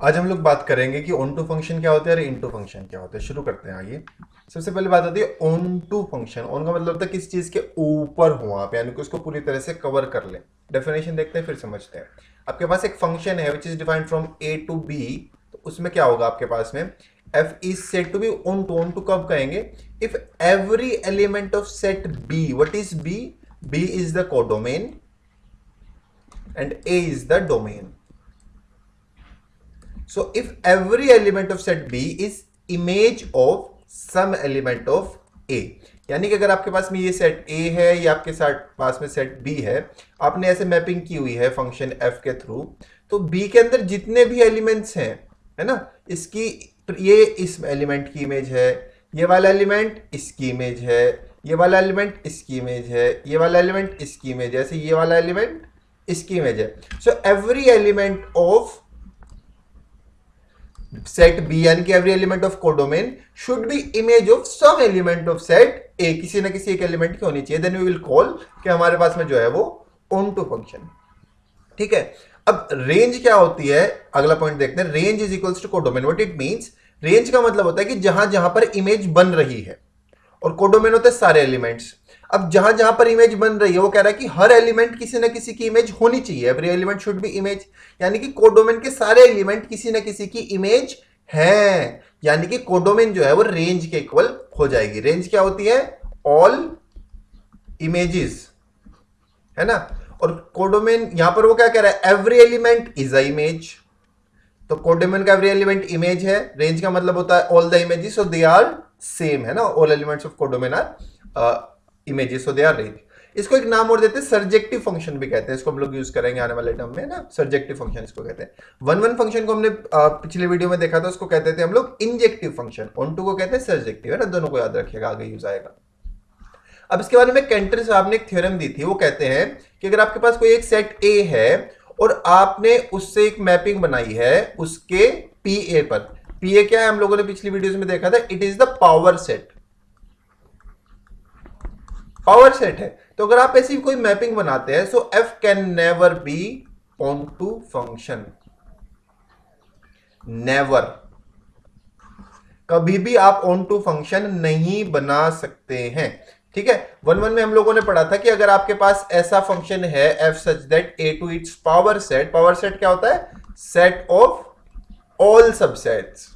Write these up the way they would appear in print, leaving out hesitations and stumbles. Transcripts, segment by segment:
आज हम लोग बात करेंगे कि ऑन टू फंक्शन क्या होता है और इन टू फंक्शन क्या होता है। शुरू करते हैं आगे। सबसे पहले बात आती है ऑन टू फंक्शन। ऑन का मतलब होता है किसी चीज के ऊपर हो आप, यानी कि उसको पूरी तरह से कवर कर ले। डेफिनेशन देखते हैं फिर समझते हैं। आपके पास एक फंक्शन है which is defined from A to B, तो उसमें क्या होगा आपके पास में, F is said to be onto. Onto कब कहेंगे? If every element of set B, what is B? B is the codomain and A is the domain. So if every element of set B is image of some element of A, यानी कि अगर आपके पास में ये set A है या आपके साथ पास में सेट B है, आपने ऐसे मैपिंग की हुई है फंक्शन F के थ्रू, तो B के अंदर जितने भी एलिमेंट्स हैं, है ना, इसकी ये इस एलिमेंट की इमेज है, ये वाला एलिमेंट इसकी इमेज है, ये वाला एलिमेंट इसकी इमेज है, ये वाला एलिमेंट इसकी इमेज है, ऐसे ये वाला एलिमेंट इसकी इमेज है। So every element of set B, यानी कि every element of codomain should be image of some element of set A, किसी ना किसी एक एलिमेंट की होनी चाहिए। देन वी विल कॉल कि हमारे पास में जो है वो ऑन टू फंक्शन। ठीक है। अब रेंज क्या होती है, अगला पॉइंट देखते हैं। Range is equals to codomain. What it means? Range का मतलब होता है कि जहां जहां पर इमेज बन रही है, और कोडोमेन होते हैं सारे एलिमेंट्स। अब जहां जहां पर इमेज बन रही है वो कह रहा है कि हर एलिमेंट किसी ना किसी की इमेज होनी चाहिए। Every element should be image, यानी कि कोडोमेन के सारे एलिमेंट किसी ना किसी की इमेज हैं, यानी कि कोडोमेन जो है वो रेंज के इक्वल हो जाएगी। रेंज क्या होती है? ऑल इमेजेस, है ना। और कोडोमेन यहां पर वो क्या कह रहा है? Every element is a image. तो कोडोमेन का एवरी एलिमेंट इमेज है। रेंज का मतलब होता है all the images, so they are same, है ना। All elements of codomain are images, so they are range. इसको एक नाम और देते हैं, सर्जेक्टिव फंक्शन भी कहते हैं इसको। हम लोग यूज करेंगे आने वाले टर्म में ना, सर्जेक्टिव फंक्शन इसको कहते हैं। वन वन फंक्शन को हमने पिछले वीडियो में देखा था, उसको कहते थे हम लोग इंजेक्टिव फंक्शन। ऑन टू को कहते हैं सर्जेक्टिव, है ना। दोनों को याद रखिएगा, आगे यूज आएगा। अब इसके बारे में कैंटर साहब ने एक थ्योरम दी थी। वो कहते हैं कि अगर आपके पास कोई एक सेट ए है और आपने उससे एक मैपिंग बनाई है उसके पी ए पर। पी ए क्या है? हम लोगों ने पिछली वीडियोस में देखा था, it is the power set. Power set है। तो अगर आप ऐसी कोई मैपिंग बनाते हैं, so F can never be onto function. Never, कभी भी आप ऑन टू फंक्शन नहीं बना सकते हैं। ठीक है। वन वन में हम लोगों ने पढ़ा था कि अगर आपके पास ऐसा फंक्शन है F such that A to its power set. Power set क्या होता है? Set of all subsets.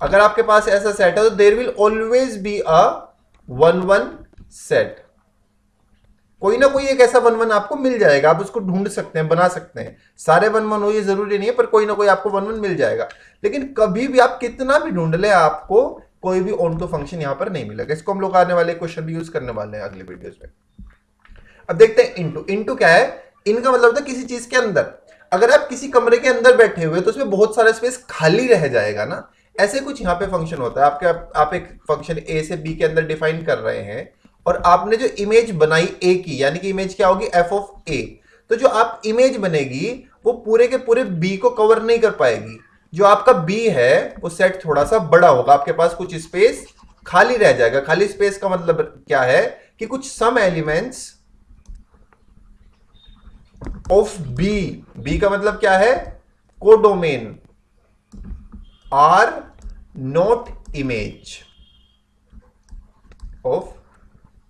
अगर आपके पास ऐसा सेट है तो there will always be a one one set. कोई ना कोई एक ऐसा वन वन आपको मिल जाएगा, आप उसको ढूंढ सकते हैं, बना सकते हैं। सारे वन वन हो ये जरूरी नहीं है, पर कोई ना कोई आपको वन वन मिल जाएगा। लेकिन कभी भी आप कितना भी ढूंढ ले, आपको कोई भी ऑन टू फंक्शन यहां पर नहीं मिलेगा। इसको हम लोग आने वाले क्वेश्चन भी यूज करने वाले हैं अगले वीडियोस में। अब देखते हैं इनटू। इनटू क्या है? इनका मतलब होता है किसी चीज के अंदर। अगर आप किसी कमरे के अंदर बैठे हुए तो उसमें बहुत सारा स्पेस खाली रह जाएगा ना। ऐसे कुछ यहां पे फंक्शन होता है। आप एक फंक्शन ए से बी के अंदर डिफाइन कर रहे हैं, और आपने जो इमेज बनाई ए की, यानी कि इमेज क्या होगी? एफ ऑफ ए। तो जो आप इमेज बनेगी वो पूरे के पूरे बी को कवर नहीं कर पाएगी। जो आपका बी है वो सेट थोड़ा सा बड़ा होगा, आपके पास कुछ स्पेस खाली रह जाएगा। खाली स्पेस का मतलब क्या है? कि कुछ some elements of B. B का मतलब क्या है? Codomain are not image of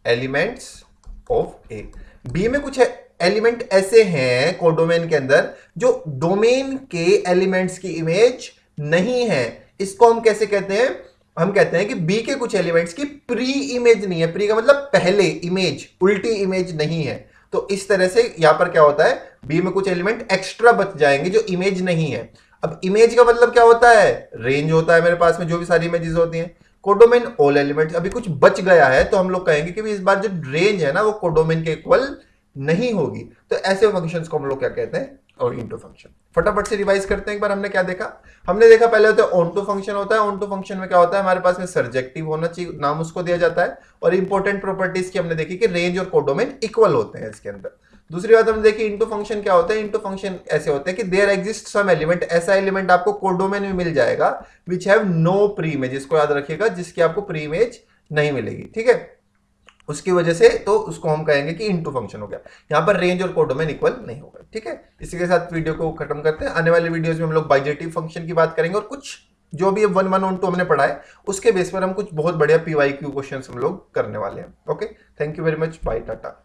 elements of A. B में कुछ एलिमेंट ऐसे हैं कोडोमेन के अंदर जो डोमेन के एलिमेंट्स की इमेज नहीं है। इसको हम कैसे कहते हैं? हम कहते हैं कि बी के कुछ एलिमेंट्स की प्री इमेज नहीं है। प्री का मतलब पहले इमेज, उल्टी इमेज नहीं है। तो इस तरह से यहां पर क्या होता है? बी में कुछ एलिमेंट एक्स्ट्रा बच जाएंगे जो इमेज नहीं है। अब इमेज का मतलब क्या होता है? रेंज होता है मेरे पास में जो भी सारी इमेजेस होती हैं। Codomain all elements. अभी कुछ बच गया है तो हम लोग कहेंगे कि इस बार जो रेंज है ना वो कोडोमेन के इक्वल नहीं होगी। तो ऐसे फंक्शंस को हम लोग क्या कहते हैं? और इनटू फंक्शन। फटाफट से रिवाइज करते हैं एक बार। हमने क्या देखा? हमने देखा पहले होता है ऑन टू फंक्शन होता है। ऑन टू फंक्शन में क्या होता है? हमारे पास में सर्जेक्टिव होना चाहिए, नाम उसको दिया जाता है। और इंपॉर्टेंट प्रॉपर्टीज की हमने देखी कि रेंज और कोडोमेन इक्वल होते हैं इसके अंदर। दूसरी बात हमने देखी इनटू फंक्शन क्या होता है। इनटू फंक्शन ऐसे होते हैं कि देयर एग्जिस्ट सम एलिमेंट, ऐसा एलिमेंट आपको कोडोमेन में मिल जाएगा which have no pre image. इसको याद रखिएगा, जिसकी आपको प्री इमेज नहीं मिलेगी। ठीक है। उसकी वजह से तो उसको हम कहेंगे कि इनटू फंक्शन हो गया। यहाँ पर रेंज और कोडोमेन इक्वल नहीं होगा। ठीक है, इसी के साथ वीडियो को खत्म करते हैं। आने वाले वीडियोस में हम लोग बाइजेटिव फंक्शन की बात करेंगे और कुछ जो भी 1 1 1 2 हमने पढ़ा है उसके बेस पर हम कुछ बहुत बढ़िया PYQ क्वेश्चंस हम लोग करने वाले हैं। Okay, thank you very much, bye, Tata.